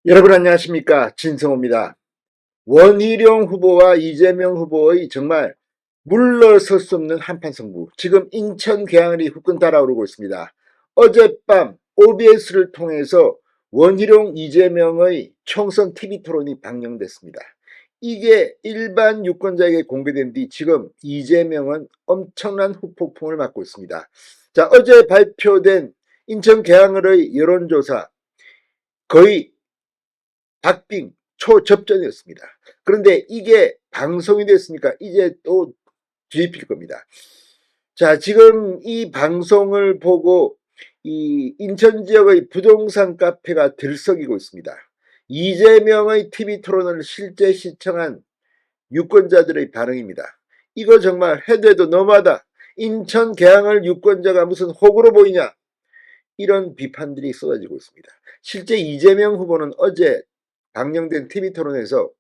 여러분 안녕하십니까, 진성호입니다. 원희룡 후보와 이재명 후보의 정말 물러설 수 없는 한판 승부, 지금 인천 계양을이 후끈 달아오르고 있습니다. 어젯밤 OBS를 통해서 원희룡 이재명의 총선 TV 토론이 방영됐습니다. 이게 일반 유권자에게 공개된 뒤 지금 이재명은 엄청난 후폭풍을 맞고 있습니다. 자, 어제 발표된 인천 계양을의 여론조사, 거의 박빙 초접전이었습니다. 그런데 이게 방송이 됐으니까 이제 또 뒤집힐 겁니다. 자, 지금 이 방송을 보고 이 인천 지역의 부동산 카페가 들썩이고 있습니다. 이재명의 TV 토론을 실제 시청한 유권자들의 반응입니다. 이거 정말 해도 해도 너무하다. 인천 계양을 유권자가 무슨 호구로 보이냐. 이런 비판들이 쏟아지고 있습니다. 실제 이재명 후보는 어제 방영된 TV 토론에서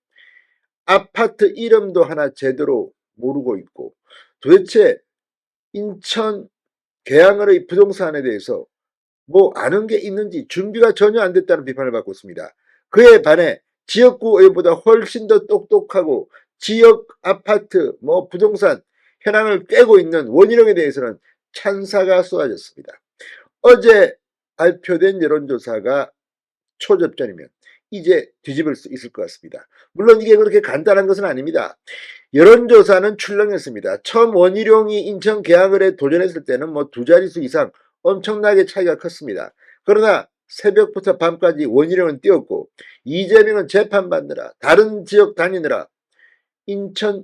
아파트 이름도 하나 제대로 모르고 있고, 도대체 인천 계양을의 부동산에 대해서 뭐 아는 게 있는지 준비가 전혀 안 됐다는 비판을 받고 있습니다. 그에 반해 지역구 의원보다 훨씬 더 똑똑하고 지역 아파트 부동산 현황을 깨고 있는 원희룡에 대해서는 찬사가 쏟아졌습니다. 어제 발표된 여론조사가 초접전이면 이제 뒤집을 수 있을 것 같습니다. 물론 이게 그렇게 간단한 것은 아닙니다. 여론조사는 출렁했습니다. 처음 원희룡이 인천 계양을에 도전했을 때는 두 자릿수 이상 엄청나게 차이가 컸습니다. 그러나 새벽부터 밤까지 원희룡은 뛰었고, 이재명은 재판받느라 다른 지역 다니느라 인천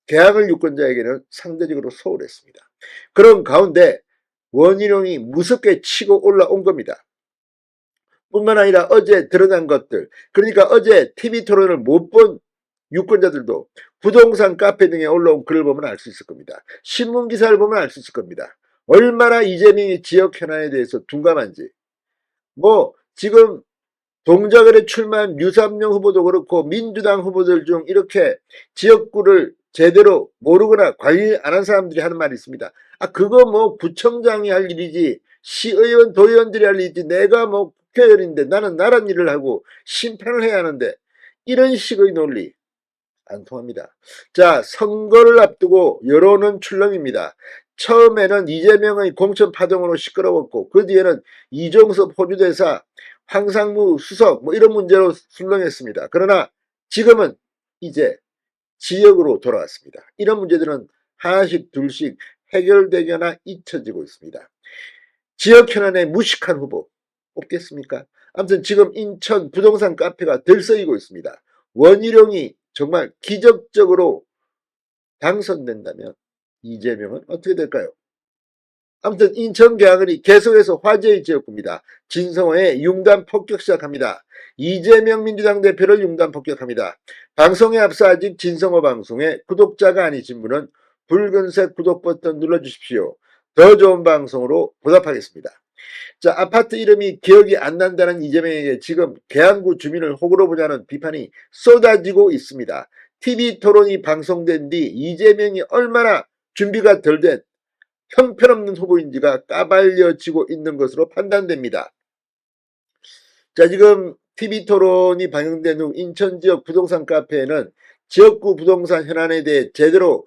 계양을 유권자에게는 상대적으로 소홀했습니다. 그런 가운데 원희룡이 무섭게 치고 올라온 겁니다. 뿐만 아니라 어제 드러난 것들, 그러니까 어제 TV 토론을 못 본 유권자들도 부동산 카페 등에 올라온 글을 보면 알 수 있을 겁니다. 신문 기사를 보면 알 수 있을 겁니다. 얼마나 이재명이 지역 현안에 대해서 둔감한지. 지금 동작을에 출마한 류삼룡 후보도 그렇고 민주당 후보들 중 이렇게 지역구를 제대로 모르거나 관리 안 한 사람들이 하는 말이 있습니다. 그거 구청장이 할 일이지, 시의원 도의원들이 할 일이지, 내가 국회의원인데 나는 나란 일을 하고 심판을 해야 하는데, 이런 식의 논리 안 통합니다. 자, 선거를 앞두고 여론은 출렁입니다. 처음에는 이재명의 공천 파동으로 시끄러웠고, 그 뒤에는 이종섭 호주대사, 황상무 수석 이런 문제로 술렁했습니다. 그러나 지금은 이제 지역으로 돌아왔습니다. 이런 문제들은 하나씩 둘씩 해결되거나 잊혀지고 있습니다. 지역 현안에 무식한 후보 없겠습니까? 아무튼 지금 인천 부동산 카페가 들썩이고 있습니다. 원희룡이 정말 기적적으로 당선된다면 이재명은 어떻게 될까요? 아무튼 인천 계양을이 계속해서 화제의 지역구입니다. 진성호의 융단 폭격 시작합니다. 이재명 민주당 대표를 융단 폭격합니다. 방송에 앞서 아직 진성호 방송에 구독자가 아니신 분은 붉은색 구독 버튼 눌러주십시오. 더 좋은 방송으로 보답하겠습니다. 자, 아파트 이름이 기억이 안 난다는 이재명에게 지금 계양구 주민을 호구로 보자는 비판이 쏟아지고 있습니다. TV 토론이 방송된 뒤 이재명이 얼마나 준비가 덜 된 형편없는 후보인지가 까발려지고 있는 것으로 판단됩니다. 자, 지금 TV 토론이 방영된 후 인천 지역 부동산 카페에는 지역구 부동산 현안에 대해 제대로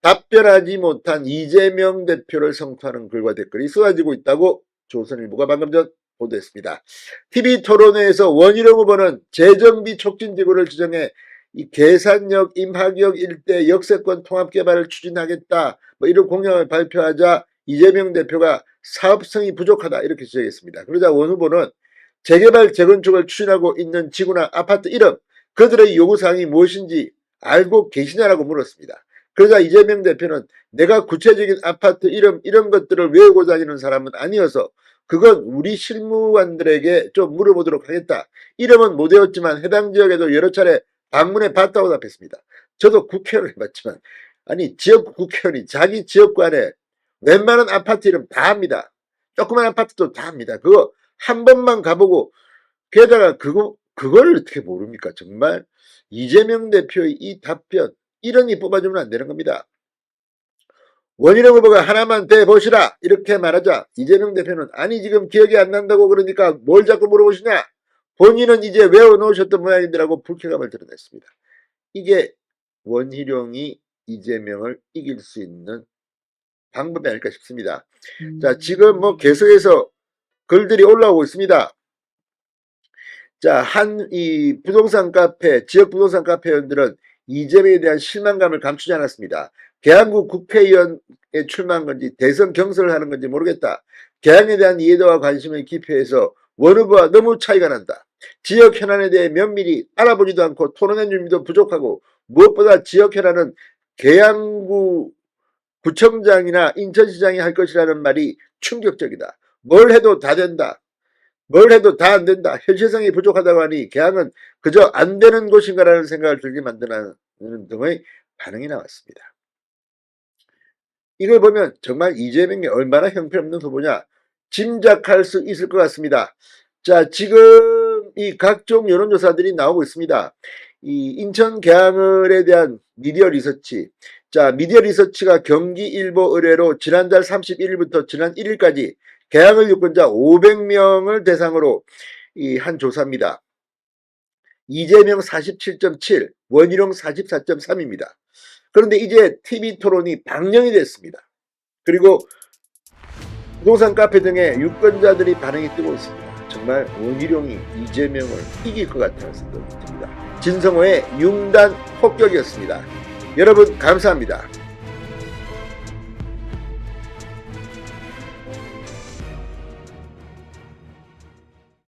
답변하지 못한 이재명 대표를 성토하는 글과 댓글이 쏟아지고 있다고 조선일보가 방금 전 보도했습니다. TV 토론회에서 원희룡 후보는 재정비 촉진지구를 지정해 이 계산역, 임학역 일대 역세권 통합개발을 추진하겠다 이런 공약을 발표하자 이재명 대표가 사업성이 부족하다 이렇게 지적했습니다. 그러자 원 후보는 재개발 재건축을 추진하고 있는 지구나 아파트 이름, 그들의 요구사항이 무엇인지 알고 계시냐라고 물었습니다. 그러자 이재명 대표는 내가 구체적인 아파트 이름 이런 것들을 외우고 다니는 사람은 아니어서 그건 우리 실무관들에게 좀 물어보도록 하겠다. 이름은 못 외웠지만 해당 지역에도 여러 차례 방문해 봤다고 답했습니다. 저도 국회의원을 해봤지만 지역구 국회의원이 자기 지역구 안에 웬만한 아파트 이름 다 합니다. 조그만 아파트도 다 합니다. 그거 한 번만 가보고, 게다가 그걸 어떻게 모릅니까? 정말 이재명 대표의 이 답변, 이런이 뽑아주면 안 되는 겁니다. 원희룡 후보가 하나만 대보시라 이렇게 말하자 이재명 대표는 지금 기억이 안 난다고 그러니까 뭘 자꾸 물어보시냐, 본인은 이제 외워놓으셨던 모양이더라고 불쾌감을 드러냈습니다. 이게 원희룡이 이재명을 이길 수 있는 방법이 아닐까 싶습니다. 자, 지금 뭐 계속해서 글들이 올라오고 있습니다. 자, 이 부동산 카페, 지역 부동산 카페원들은 이재명에 대한 실망감을 감추지 않았습니다. 계양구 국회의원에 출마한 건지 대선 경선을 하는 건지 모르겠다. 계양에 대한 이해도와 관심을 기표해서 원 후보와 너무 차이가 난다. 지역 현안에 대해 면밀히 알아보지도 않고 토론의 준비도 부족하고 무엇보다 지역 현안은 계양구 구청장이나 인천시장이 할 것이라는 말이 충격적이다. 뭘 해도 다 된다. 뭘 해도 다 안 된다. 현실성이 부족하다고 하니 계양은 그저 안 되는 곳인가라는 생각을 들게 만드는 등의 반응이 나왔습니다. 이걸 보면 정말 이재명이 얼마나 형편없는 후보냐 짐작할 수 있을 것 같습니다. 자, 지금 이 각종 여론조사들이 나오고 있습니다. 이 인천 계양을에 대한 미디어 리서치. 자, 미디어 리서치가 경기일보 의뢰로 지난달 31일부터 지난 1일까지 계양을 유권자 500명을 대상으로 한 조사입니다. 이재명 47.7, 원희룡 44.3입니다. 그런데 이제 TV토론이 방영이 됐습니다. 그리고 부동산 카페 등의 유권자들이 반응이 뜨고 있습니다. 정말 원희룡이 이재명을 이길 것 같다는 생각이 듭니다. 진성호의 융단 폭격이었습니다. 여러분 감사합니다.